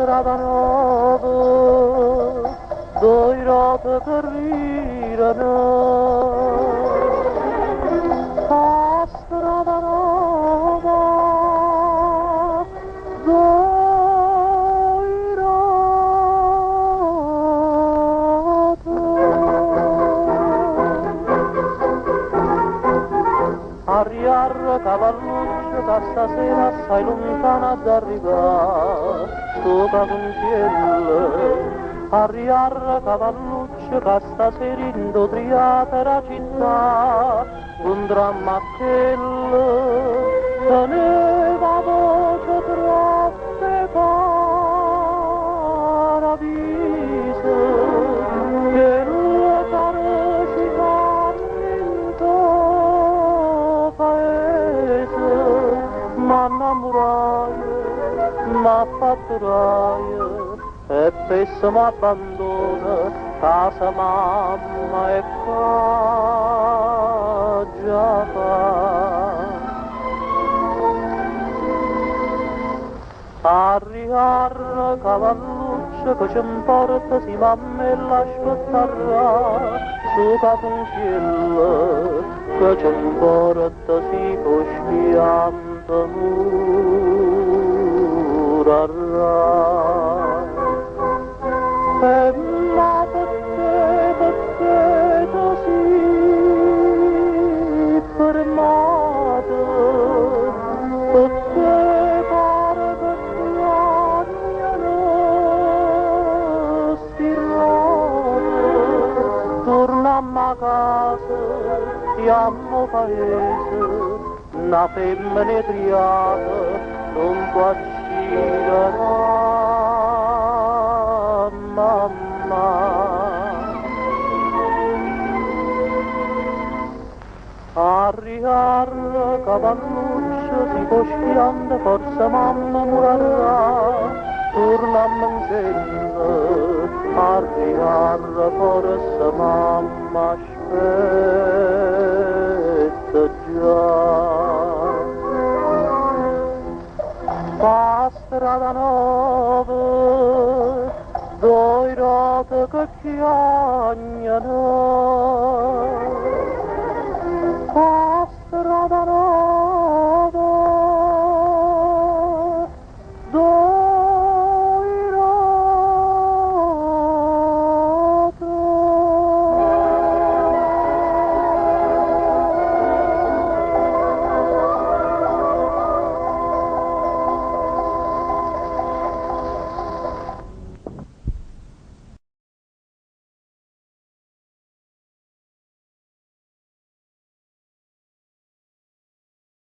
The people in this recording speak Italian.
strada nuova, due rote che rirano. A strada nuova, due rote. Arriar cavalluccio che stasera assai lontana d'arrivare, sopra un cielo. Arriar cavalluccio che stasera indotriata la città, un dramma quello, teneva voce troppe paradise, che lui carecitamente paese, ma innamoraia, ma fatturaia, e spesso m'abbandona casa mamma e già fa. Arriar cavalluccio che ci porta si mamma e l'aspettara su capo un cielo che ci porta si cosciante murarà. E ma perché così fermate, perché pare che piagnano stirate, tornammo a casa, siamo paese, una femmina triata non può uscire. Mamma, arriar cavalluccio si cosciando forse mamma murarà, tornammo in cielo, arriar forse mamma aspetta già. Fa strada nuova, due rote che piagnano.